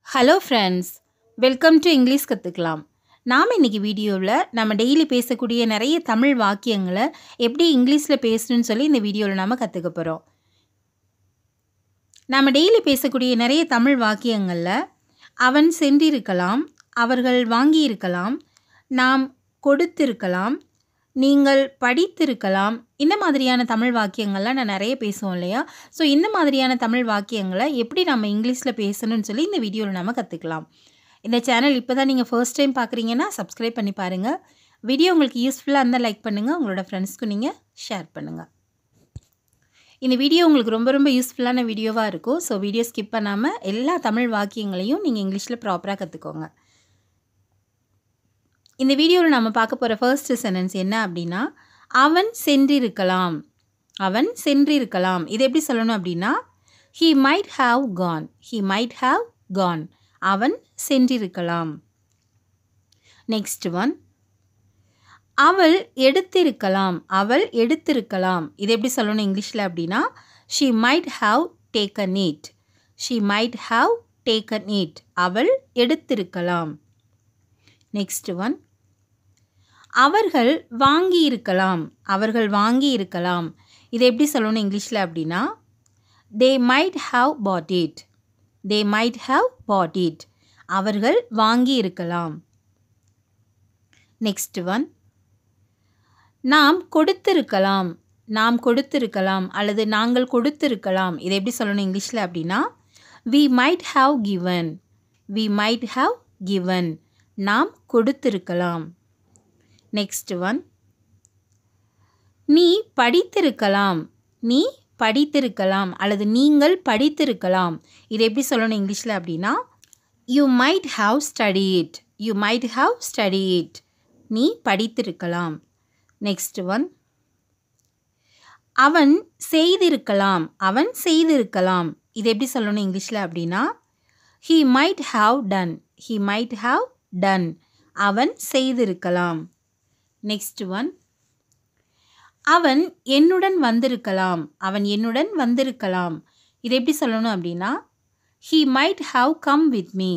Hello friends, welcome to English கற்றுக்கலாம். நாம் இன்றைக்கி வீடியோவில் நம்ம டெய்லி பேசக்கூடிய நிறைய தமிழ் வாக்கியங்களை எப்படி இங்கிலீஷில் பேசணும்னு சொல்லி இந்த வீடியோவில் நாம் கற்றுக்க போகிறோம். நம்ம டெய்லி பேசக்கூடிய நிறைய தமிழ் வாக்கியங்களில் அவன் சென்றிருக்கலாம், அவர்கள் வாங்கியிருக்கலாம், நாம் கொடுத்திருக்கலாம், நீங்கள் படித்திருக்கலாம், இந்த மாதிரியான தமிழ் வாக்கியங்கள்லாம் நான் நிறைய பேசுவோம் இல்லையா? ஸோ இந்த மாதிரியான தமிழ் வாக்கியங்களை எப்படி நம்ம இங்கிலீஷில் பேசணும்னு சொல்லி இந்த வீடியோவில் நம்ம கற்றுக்கலாம். இந்த சேனல் இப்போ தான் நீங்கள் ஃபர்ஸ்ட் டைம் பார்க்குறீங்கன்னா சப்ஸ்கிரைப் பண்ணி பாருங்கள். வீடியோ உங்களுக்கு யூஸ்ஃபுல்லாக இருந்தால் லைக் பண்ணுங்கள், உங்களோட ஃப்ரெண்ட்ஸ்க்கு நீங்கள் ஷேர் பண்ணுங்கள். இந்த வீடியோ உங்களுக்கு ரொம்ப ரொம்ப யூஸ்ஃபுல்லான வீடியோவாக இருக்கும். ஸோ வீடியோ ஸ்கிப் பண்ணாமல் எல்லா தமிழ் வாக்கியங்களையும் நீங்கள் இங்கிலீஷில் ப்ராப்பராக கற்றுக்கோங்க. இந்த வீடியோவில் நம்ம பார்க்க போகிற ஃபர்ஸ்ட் சென்டென்ஸ் என்ன அப்படின்னா, அவன் சென்றிருக்கலாம். அவன் சென்றிருக்கலாம். இது எப்படி சொல்லணும் அப்படின்னா, he might have gone. he might have gone. அவன் சென்றிருக்கலாம். நெக்ஸ்ட் ஒன், அவள் எடுத்திருக்கலாம். அவள் எடுத்திருக்கலாம். இது எப்படி சொல்லணும் இங்கிலீஷில் அப்படின்னா, she might have taken it. she might have taken it. அவள் எடுத்திருக்கலாம். நெக்ஸ்ட் ஒன், அவர்கள் வாங்கியிருக்கலாம். அவர்கள் வாங்கியிருக்கலாம். இதை எப்படி சொல்லணும் இங்கிலீஷில் அப்படின்னா, they might have bought it. they might have bought it. அவர்கள் வாங்கியிருக்கலாம். நெக்ஸ்ட் ஒன், நாம் கொடுத்திருக்கலாம். நாம் கொடுத்திருக்கலாம் அல்லது நாங்கள் கொடுத்திருக்கலாம். இதை எப்படி சொல்லணும் இங்கிலீஷில் அப்படின்னா, we might have given. we might have given. நாம் கொடுத்திருக்கலாம். நெக்ஸ்ட் ஒன், நீ படித்திருக்கலாம். நீ படித்திருக்கலாம் அல்லது நீங்கள் படித்திருக்கலாம். இதை எப்படி சொல்லணும் இங்கிலீஷில் அப்படின்னா, you might have studied. you might have studied. நீ படித்திருக்கலாம். நெக்ஸ்ட் ஒன், அவன் செய்திருக்கலாம். அவன் செய்திருக்கலாம். இதை எப்படி சொல்லணும் இங்கிலீஷில் அப்படின்னா, he might have done. he might have done. அவன் செய்திருக்கலாம். நெக்ஸ்ட் ஒன், அவன் என்னுடன் வந்திருக்கலாம். அவன் என்னுடன் வந்திருக்கலாம். இதை எப்படி சொல்லணும் அப்படின்னா, he might have come with me.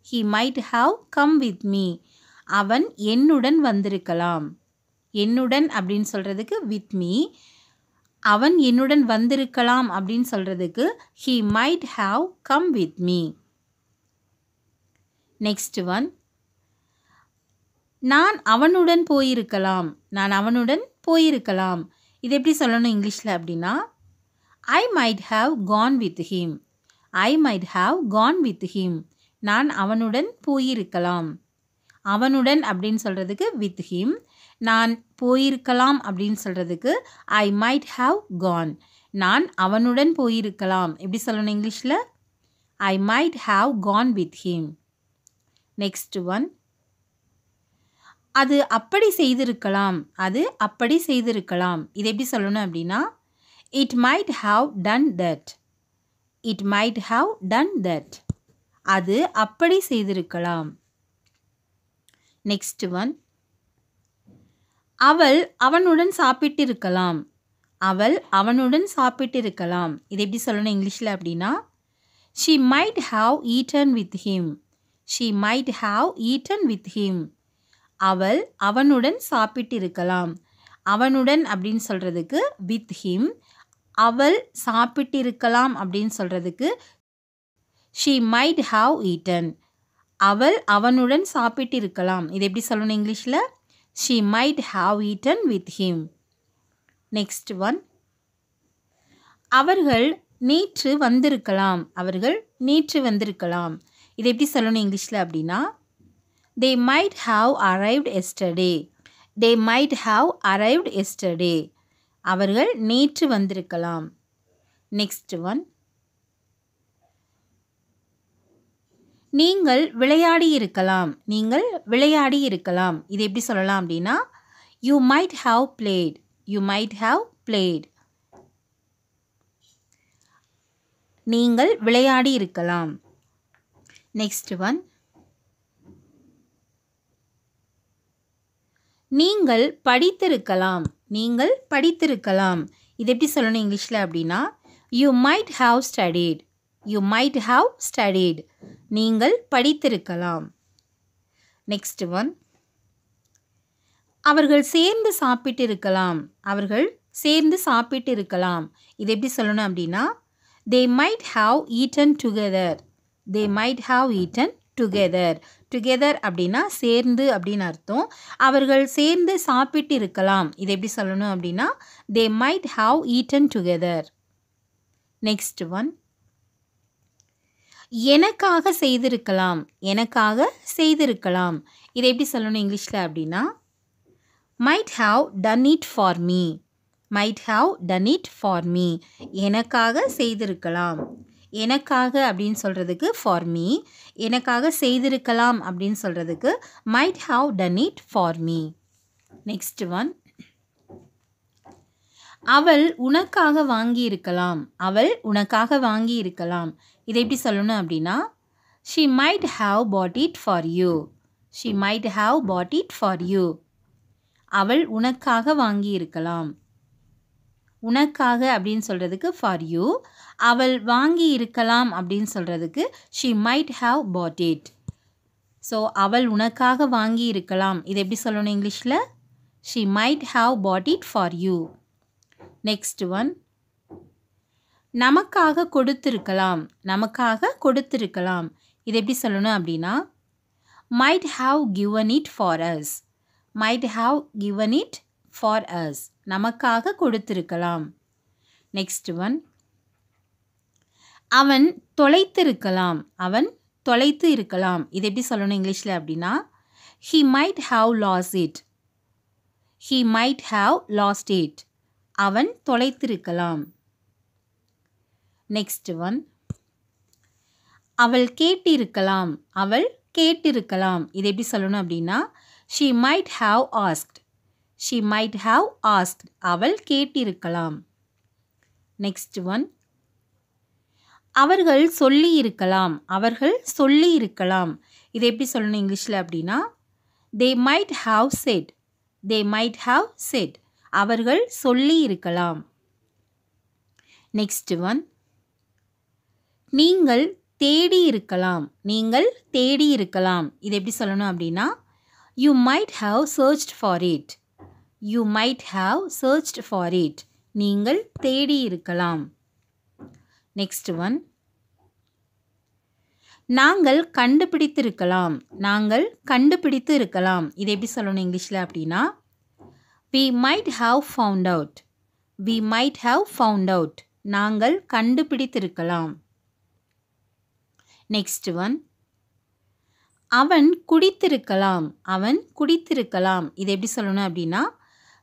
he might have come with me. அவன் என்னுடன் வந்திருக்கலாம். என்னுடன் அப்படின்னு சொல்கிறதுக்கு with me. அவன் என்னுடன் வந்திருக்கலாம் அப்படின்னு சொல்கிறதுக்கு he might have come with me. Next one, நான் அவனுடன் போயிருக்கலாம். நான் அவனுடன் போயிருக்கலாம். இது எப்படி சொல்லணும் இங்கிலீஷில் அப்படின்னா, I might have gone with him. I might have gone with him. நான் அவனுடன் போயிருக்கலாம். அவனுடன் அப்படின்னு சொல்கிறதுக்கு with him. நான் போயிருக்கலாம் அப்படின்னு சொல்கிறதுக்கு I might have gone. நான் அவனுடன் போயிருக்கலாம். எப்படி சொல்லணும் இங்கிலீஷில், I might have gone with him. Next one, அது அப்படி செய்திருக்கலாம். அது அப்படி செய்திருக்கலாம். இது எப்படி சொல்லணும் அப்படின்னா, it might have done that. it might have done that. அது அப்படி செய்திருக்கலாம். நெக்ஸ்ட் ஒன், அவள் அவனுடன் சாப்பிட்டிருக்கலாம். அவள் அவனுடன் சாப்பிட்டிருக்கலாம். இது எப்படி சொல்லணும் இங்கிலீஷில் அப்படின்னா, she might have eaten with him. she might have eaten with him. அவள் அவனுடன் சாப்பிட்டிருக்கலாம். அவனுடன் அப்படின்னு சொல்கிறதுக்கு with him. அவள் சாப்பிட்டிருக்கலாம் அப்படின்னு சொல்கிறதுக்கு she might have eaten. அவள் அவனுடன் சாப்பிட்டிருக்கலாம். இது எப்படி சொல்லணும் இங்கிலீஷில், she might have eaten with him. Next one, அவர்கள் நேற்று வந்திருக்கலாம். அவர்கள் நேற்று வந்திருக்கலாம். இது எப்படி சொல்லணும் இங்கிலீஷில் அப்படின்னா, they might have arrived yesterday. they might have arrived yesterday. அவர்கள் நேற்று வந்திருக்கலாம். நெக்ஸ்ட் ஒன், நீங்கள் விளையாடி இருக்கலாம். நீங்கள் விளையாடி இருக்கலாம். இது எப்படி சொல்லலாம் அப்படின்னா, you might have played. you might have played. நீங்கள் விளையாடி இருக்கலாம். நெக்ஸ்ட் ஒன், நீங்கள் படித்திருக்கலாம். நீங்கள் படித்திருக்கலாம். இது எப்படி சொல்லணும் இங்கிலீஷில் அப்படின்னா, you might have studied. You might have studied. நீங்கள் படித்திருக்கலாம். Next one. அவர்கள் சேர்ந்து சாப்பிட்டு இருக்கலாம். அவர்கள் சேர்ந்து சாப்பிட்டு இருக்கலாம். இது எப்படி சொல்லணும் அப்படின்னா they might have eaten together. They might have eaten together. Together அப்படின்னா சேர்ந்து அப்படின்னு அர்த்தம். அவர்கள் சேர்ந்து சாப்பிட்டு இருக்கலாம். இது எப்படி சொல்லணும் அப்படின்னா they might have eaten together. Next one. எனக்காக செய்திருக்கலாம். எனக்காக செய்திருக்கலாம். இது எப்படி சொல்லணும் இங்கிலீஷில் அப்படின்னா might have done it for me. Might have done it for me. எனக்காக செய்திருக்கலாம். எனக்காக அப்படின்னு சொல்கிறதுக்கு for me. எனக்காக செய்திருக்கலாம் அப்படின்னு சொல்கிறதுக்கு might have done it for me. Next one. அவள் உனக்காக வாங்கி இருக்கலாம். அவள் உனக்காக வாங்கி இருக்கலாம். இதை எப்படி சொல்லணும் அப்படின்னா she might have bought it for you. She might have bought it for you. அவள் உனக்காக வாங்கி இருக்கலாம். உனக்காக அப்படின்னு சொல்கிறதுக்கு for you. அவள் வாங்கி இருக்கலாம் அப்படின்னு சொல்கிறதுக்கு she might have bought it. So அவள் உனக்காக வாங்கி இருக்கலாம். இது எப்படி சொல்லணும் இங்கிலீஷில் she might have bought it for you. Next one. நமக்காக கொடுத்திருக்கலாம். நமக்காக கொடுத்திருக்கலாம். இது எப்படி சொல்லணும் அப்படின்னா might have given it for us. Might have given it for us. நமக்காக கொடுத்திருக்கலாம். Next one. அவன் தொலைத்திருக்கலாம். அவன் தொலைத்து இருக்கலாம். இது எப்படி சொல்லணும் இங்கிலீஷில் அப்படின்னா he might have lost it. He might have lost it. அவன் தொலைத்திருக்கலாம். Next one. அவள் கேட்டிருக்கலாம். அவள் கேட்டிருக்கலாம். இது எப்படி சொல்லணும் அப்படின்னா she might have asked. She might have asked. அவள் கேட்டிருக்கலாம். Next one. அவர்கள் சொல்லி இருக்கலாம். அவர்கள் சொல்லி இருக்கலாம். இது எப்படி சொல்லணும் இங்கிலீஷில் அப்படின்னா they might have said. They might have said. அவர்கள் சொல்லி இருக்கலாம். Next one. நீங்கள் தேடி இருக்கலாம். நீங்கள் தேடி இருக்கலாம். இது எப்படி சொல்லணும் அப்படின்னா you might have searched for it. You might have searched for it. நீங்கள் தேடி இருக்கலாம். Next one. நாங்கள் கண்டுபிடித்திருக்கலாம். நாங்கள் கண்டுபிடித்து இருக்கலாம். இது எப்படி சொல்லணும் இங்கிலீஷில் அப்படின்னா we might have found out. We might have found out. நாங்கள் கண்டுபிடித்திருக்கலாம். Next one. அவன் குடித்திருக்கலாம். அவன் குடித்திருக்கலாம். இது எப்படி சொல்லணும் அப்படின்னா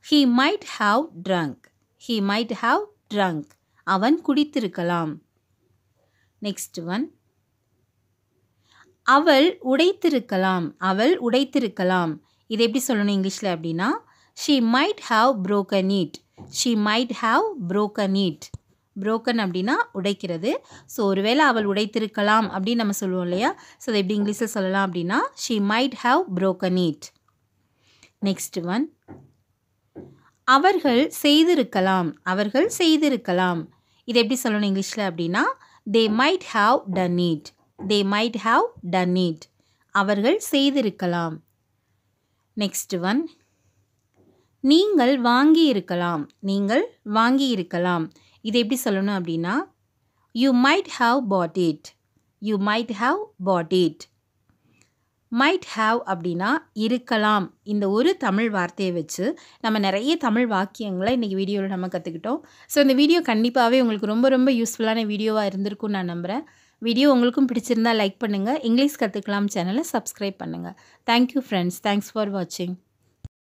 he might have drunk. He might have drunk. அவன் குடித்திருக்கலாம். Next one. அவள் உடைத்திருக்கலாம். அவள் உடைத்திருக்கலாம். இது எப்படி சொல்லணும் இங்கிலீஷில் அப்படின்னா she might have broken it. She might have broken it. broken அப்படின்னா உடைக்கிறது. ஸோ ஒருவேளை அவள் உடைத்திருக்கலாம் அப்படின்னு நம்ம சொல்லுவோம் இல்லையா. ஸோ அதை எப்படி இங்கிலீஷில் சொல்லலாம் அப்படின்னா she might have broken it. Next one. அவர்கள் செய்திருக்கலாம். அவர்கள் செய்திருக்கலாம். இது எப்படி சொல்லணும் இங்கிலீஷில் அப்படின்னா they might have done it. They might have done it. அவர்கள் செய்திருக்கலாம். Next one. நீங்கள் வாங்கி இருக்கலாம். நீங்கள் வாங்கி இருக்கலாம். இது எப்படி சொல்லணும் அப்படின்னா you might have bought it. You might have bought it. might have அப்படின்னா இருக்கலாம். இந்த ஒரு தமிழ் வார்த்தையை வச்சு நம்ம நிறைய தமிழ் வாக்கியங்களை இன்றைக்கி வீடியோவில் நம்ம கற்றுக்கிட்டோம். ஸோ இந்த வீடியோ கண்டிப்பாகவே உங்களுக்கு ரொம்ப ரொம்ப யூஸ்ஃபுல்லான வீடியோவாக இருந்திருக்கும்னு நான் நம்புகிறேன். வீடியோ உங்களுக்கும் பிடிச்சிருந்தால் லைக் பண்ணுங்கள். இங்கிலீஷ் கற்றுக்கலாம் சேனலை சப்ஸ்கிரைப் பண்ணுங்கள். Thank you friends. தேங்க்ஸ் ஃபார் வாட்சிங்.